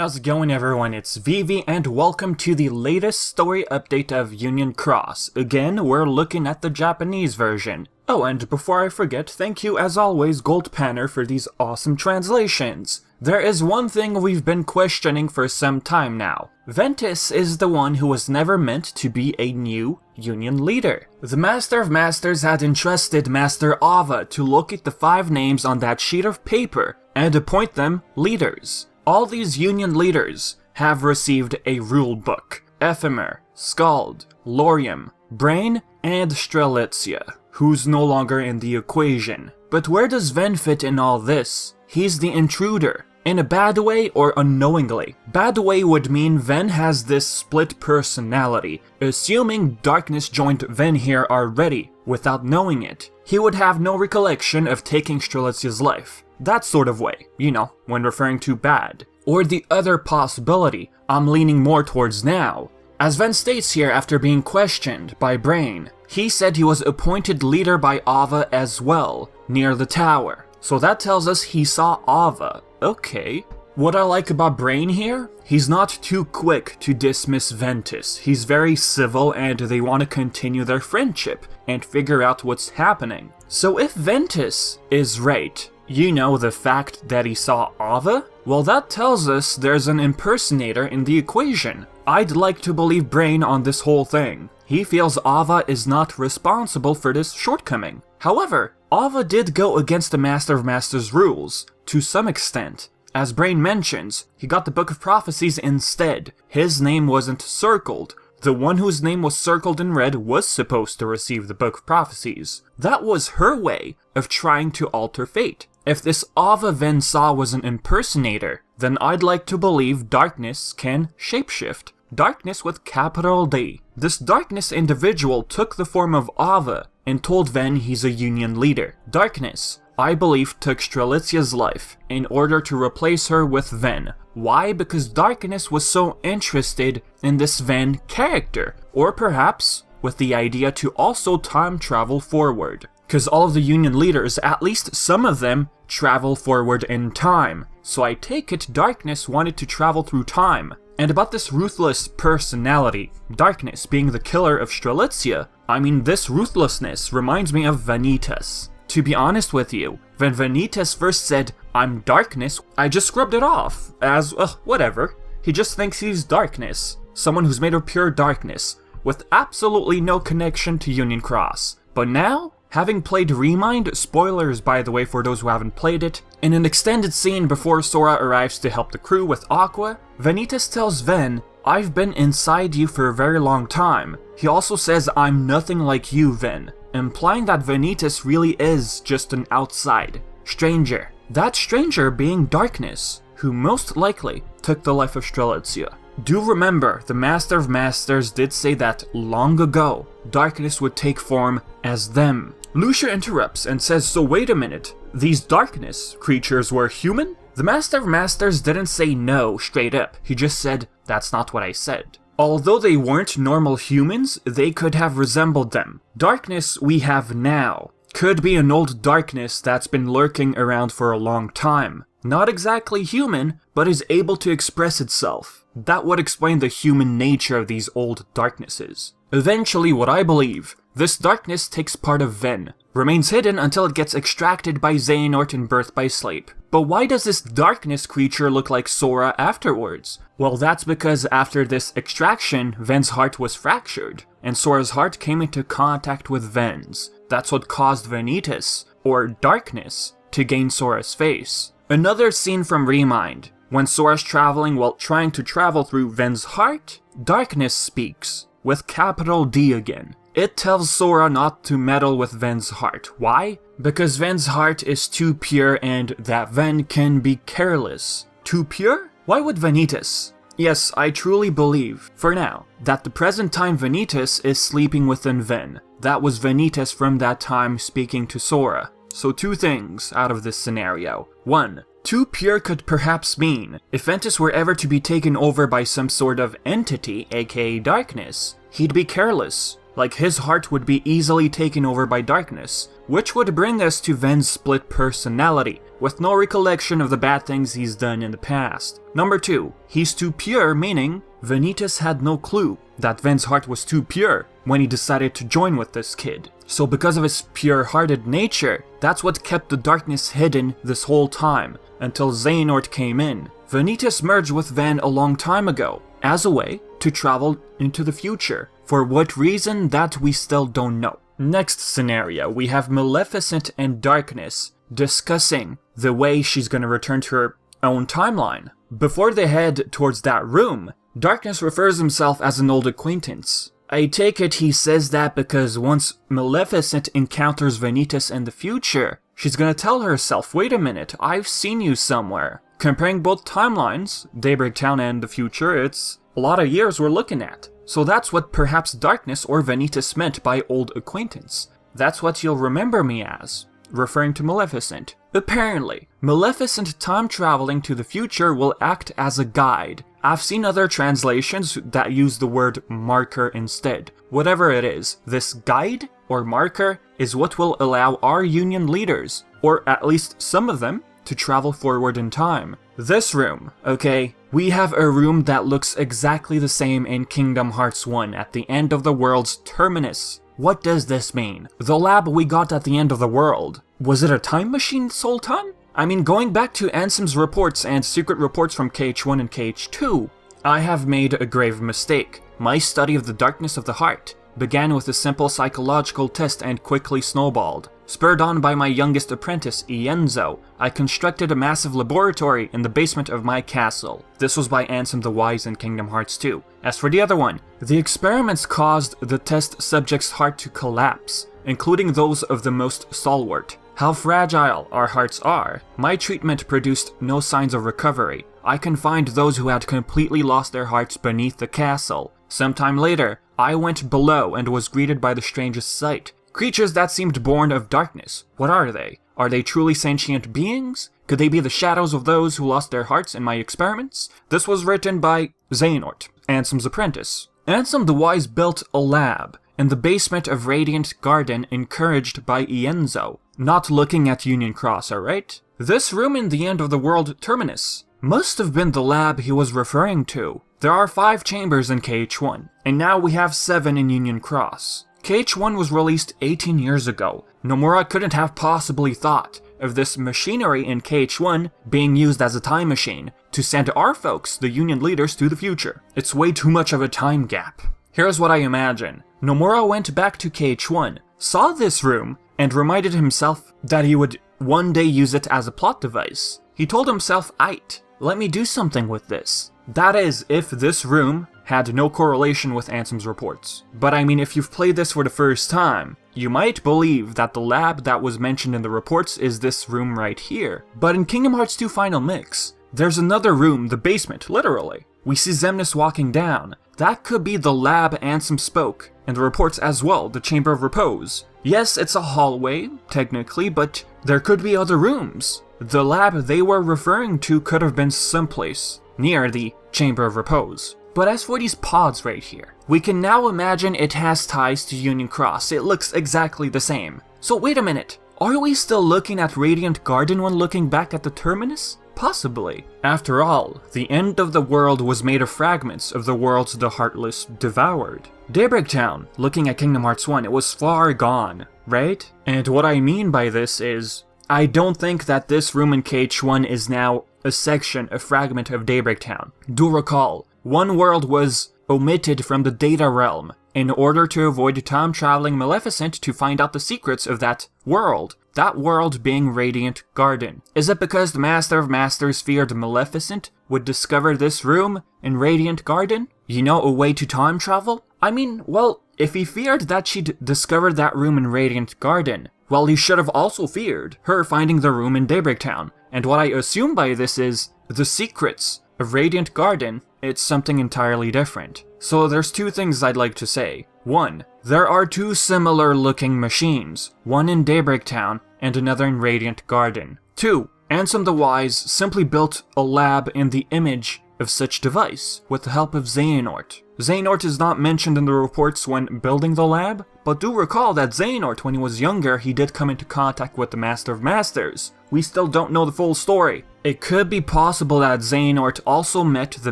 how's it going everyone? It's Vivi and welcome to the latest story update of Union Cross. Again, we're looking at the Japanese version. Oh, and before I forget, thank you as always Gold Panner for these awesome translations. There is one thing we've been questioning for some time now. Ventus is the one who was never meant to be a new Union leader. The Master of Masters had entrusted Master Ava to look at the 5 names on that sheet of paper and appoint them leaders. All these Union leaders have received a rule book. Ephemer, Skald, Lorium, Brain, and Strelitzia, who's no longer in the equation. But where does Ven fit in all this? He's the intruder. In a bad way or unknowingly? Bad way would mean Ven has this split personality. Assuming Darkness joined Ven here already, without knowing it, he would have no recollection of taking Strelitzia's life. That sort of way, you know, when referring to bad. Or the other possibility, I'm leaning more towards now. As Ven states here after being questioned by Brain, he said he was appointed leader by Ava as well, near the tower. So that tells us he saw Ava. Okay. What I like about Brain here? He's not too quick to dismiss Ventus. He's very civil and they want to continue their friendship and figure out what's happening. So if Ventus is right, you know, the fact that he saw Ava? Well, that tells us there's an impersonator in the equation. I'd like to believe Brain on this whole thing. He feels Ava is not responsible for this shortcoming. However, Ava did go against the Master of Masters' rules, to some extent. As Brain mentions, he got the Book of Prophecies instead. His name wasn't circled. The one whose name was circled in red was supposed to receive the Book of Prophecies. That was her way of trying to alter fate. If this Ava Ven saw was an impersonator, then I'd like to believe Darkness can shapeshift. Darkness with capital D. This Darkness individual took the form of Ava and told Ven he's a Union leader. Darkness, I believe, took Strelitzia's life in order to replace her with Ven. Why? Because Darkness was so interested in this Ven character. Or perhaps with the idea to also time travel forward. Because all of the Union leaders, at least some of them, travel forward in time. So I take it Darkness wanted to travel through time. And about this ruthless personality, Darkness being the killer of Strelitzia, I mean, this ruthlessness reminds me of Vanitas. To be honest with you, when Vanitas first said, "I'm Darkness," I just scrubbed it off as, whatever. He just thinks he's Darkness. Someone who's made of pure darkness, with absolutely no connection to Union Cross. But now, having played ReMIND, spoilers by the way for those who haven't played it, in an extended scene before Sora arrives to help the crew with Aqua, Vanitas tells Ven, "I've been inside you for a very long time." He also says, "I'm nothing like you, Ven," implying that Vanitas really is just an outside stranger. That stranger being Darkness, who most likely took the life of Strelitzia. Do remember, the Master of Masters did say that long ago, Darkness would take form as them. Lucia interrupts and says, "So wait a minute, these Darkness creatures were human?" The Master of Masters didn't say no straight up, he just said, "That's not what I said." Although they weren't normal humans, they could have resembled them. Darkness we have now could be an old Darkness that's been lurking around for a long time. Not exactly human, but is able to express itself. That would explain the human nature of these old Darknesses. Eventually, what I believe, this Darkness takes part of Ven, remains hidden until it gets extracted by Xehanort and birthed by Sleep. But why does this Darkness creature look like Sora afterwards? Well, that's because after this extraction, Ven's heart was fractured, and Sora's heart came into contact with Ven's. That's what caused Vanitas, or Darkness, to gain Sora's face. Another scene from ReMIND. When Sora's traveling while trying to travel through Ven's heart, Darkness speaks, with capital D again. It tells Sora not to meddle with Ven's heart. Why? Because Ven's heart is too pure and that Ven can be careless. Too pure? Why would Vanitas? Yes, I truly believe, for now, that the present time Vanitas is sleeping within Ven. That was Vanitas from that time speaking to Sora. So 2 things out of this scenario. 1. Too pure could perhaps mean, if Ventus were ever to be taken over by some sort of entity, aka Darkness, he'd be careless, like his heart would be easily taken over by darkness, which would bring us to Ven's split personality, with no recollection of the bad things he's done in the past. Number 2, he's too pure, meaning Vanitas had no clue that Ven's heart was too pure when he decided to join with this kid. So because of his pure-hearted nature, that's what kept the darkness hidden this whole time, until Xehanort came in. Vanitas merged with Ven a long time ago, as a way to travel into the future. For what reason, that we still don't know. Next scenario, we have Maleficent and Darkness discussing the way she's gonna return to her own timeline. Before they head towards that room, Darkness refers himself as an old acquaintance. I take it he says that because once Maleficent encounters Vanitas in the future, she's gonna tell herself, wait a minute, I've seen you somewhere. Comparing both timelines, Daybreak Town and the future, it's a lot of years we're looking at. So that's what perhaps Darkness or Vanitas meant by old acquaintance. That's what you'll remember me as, referring to Maleficent. Apparently, Maleficent time traveling to the future will act as a guide. I've seen other translations that use the word marker instead. Whatever it is, this guide or marker is what will allow our Union leaders, or at least some of them, to travel forward in time. This room, okay, we have a room that looks exactly the same in Kingdom Hearts 1 at the end of the world's terminus. What does this mean? The lab we got at the end of the world, was it a time machine this whole time? I mean, going back to Ansem's reports and secret reports from KH1 and KH2, I have made a grave mistake. My study of the darkness of the heart began with a simple psychological test and quickly snowballed. Spurred on by my youngest apprentice, Ienzo, I constructed a massive laboratory in the basement of my castle. This was by Ansem the Wise in Kingdom Hearts 2. As for the other one, the experiments caused the test subject's heart to collapse, including those of the most stalwart. How fragile our hearts are, my treatment produced no signs of recovery. I confined those who had completely lost their hearts beneath the castle. Sometime later, I went below and was greeted by the strangest sight. Creatures that seemed born of darkness. What are they? Are they truly sentient beings? Could they be the shadows of those who lost their hearts in my experiments? This was written by Xehanort, Ansem's apprentice. Ansem the Wise built a lab in the basement of Radiant Garden, encouraged by Ienzo. Not looking at Union Cross, alright? This room in the end of the world terminus must have been the lab he was referring to. There are 5 chambers in KH1, and now we have 7 in Union Cross. KH1 was released 18 years ago. Nomura couldn't have possibly thought of this machinery in KH1 being used as a time machine to send our folks, the Union leaders, to the future. It's way too much of a time gap. Here's what I imagine. Nomura went back to KH1, saw this room, and reminded himself that he would one day use it as a plot device. He told himself, "Aight, let me do something with this." That is, if this room had no correlation with Ansem's reports. But I mean, if you've played this for the first time, you might believe that the lab that was mentioned in the reports is this room right here. But in Kingdom Hearts 2 Final Mix, there's another room, the basement, literally. We see Xemnas walking down. That could be the lab Ansem spoke, and the reports as well, the Chamber of Repose. Yes, it's a hallway, technically, but there could be other rooms. The lab they were referring to could have been someplace near the Chamber of Repose. But as for these pods right here, we can now imagine it has ties to Union Cross. It looks exactly the same. So wait a minute, are we still looking at Radiant Garden when looking back at the terminus? Possibly. After all, the end of the world was made of fragments of the worlds the Heartless devoured. Daybreak Town, looking at Kingdom Hearts 1, it was far gone, right? And what I mean by this is, I don't think that this room in KH1 is now a section, a fragment of Daybreak Town. Do recall, one world was omitted from the data realm in order to avoid time-traveling Maleficent to find out the secrets of that world being Radiant Garden. Is it because the Master of Masters feared Maleficent would discover this room in Radiant Garden? You know, a way to time travel? I mean, well, if he feared that she'd discovered that room in Radiant Garden, well, he should have also feared her finding the room in Daybreak Town. And what I assume by this is, the secrets of Radiant Garden, it's something entirely different. So there's 2 things I'd like to say. 1, there are 2 similar looking machines, one in Daybreak Town and another in Radiant Garden. 2, Ansem the Wise simply built a lab in the image of such device with the help of Xehanort. Xehanort is not mentioned in the reports when building the lab, but do recall that Xehanort, when he was younger, he did come into contact with the Master of Masters. We still don't know the full story. It could be possible that Xehanort also met the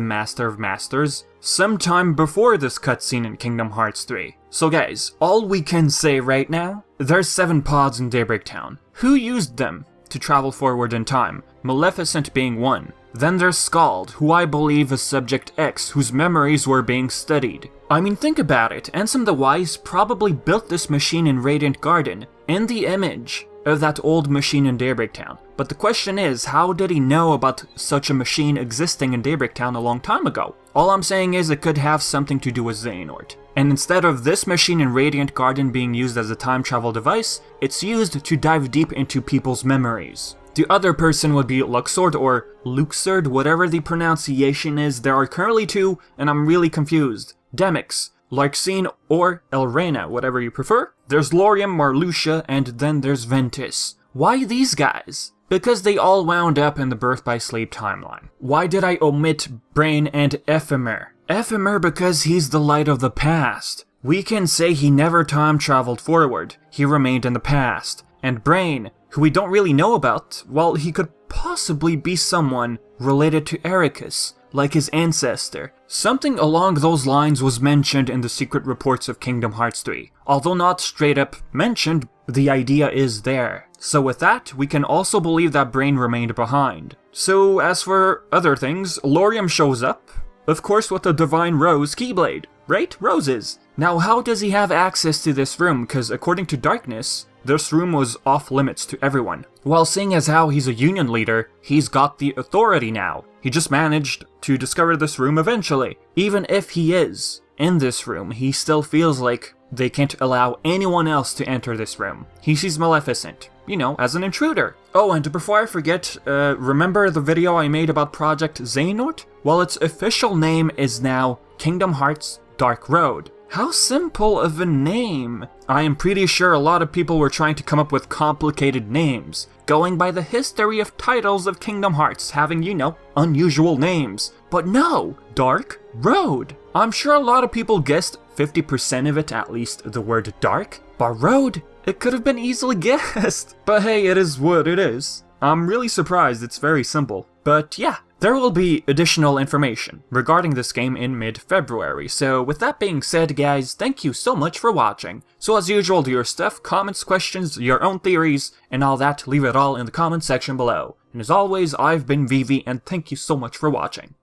Master of Masters sometime before this cutscene in Kingdom Hearts 3. So guys, all we can say right now, there's 7 pods in Daybreak Town. Who used them to travel forward in time? Maleficent being one. Then there's Scald, who I believe is Subject X, whose memories were being studied. I mean, think about it, Ansem the Wise probably built this machine in Radiant Garden, in the image of that old machine in Daybreak Town. But the question is, how did he know about such a machine existing in Daybreak Town a long time ago? All I'm saying is it could have something to do with Xehanort. And instead of this machine in Radiant Garden being used as a time travel device, it's used to dive deep into people's memories. The other person would be Luxord or Luxord, whatever the pronunciation is. There are currently 2, and I'm really confused. Demyx, Larxene, or Elrena, whatever you prefer. There's Lauriam, Marluxia, and then there's Ventus. Why these guys? Because they all wound up in the Birth by Sleep timeline. Why did I omit Brain and Ephemer? Ephemer because he's the light of the past. We can say he never time traveled forward, he remained in the past. And Brain, who we don't really know about, well, he could possibly be someone related to Ericus, like his ancestor. Something along those lines was mentioned in the secret reports of Kingdom Hearts 3. Although not straight up mentioned, the idea is there. So with that, we can also believe that Brain remained behind. So as for other things, Lauriam shows up, of course with the Divine Rose Keyblade, right? Roses. Now how does he have access to this room? Because according to Darkness, this room was off limits to everyone. Well, seeing as how he's a union leader, he's got the authority now. He just managed to discover this room eventually. Even if he is in this room, he still feels like they can't allow anyone else to enter this room. He sees Maleficent, you know, as an intruder. Oh, and before I forget, remember the video I made about Project Xehanort? Well, its official name is now Kingdom Hearts Dark Road. How simple of a name! I am pretty sure a lot of people were trying to come up with complicated names, going by the history of titles of Kingdom Hearts having, you know, unusual names. But no! Dark Road! I'm sure a lot of people guessed 50% of it, at least the word dark, but road? It could have been easily guessed! But hey, it is what it is. I'm really surprised it's very simple. But yeah, there will be additional information regarding this game in mid-February, so with that being said guys, thank you so much for watching. So as usual, do your stuff, comments, questions, your own theories, and all that, leave it all in the comment section below. And as always, I've been Vivi, and thank you so much for watching.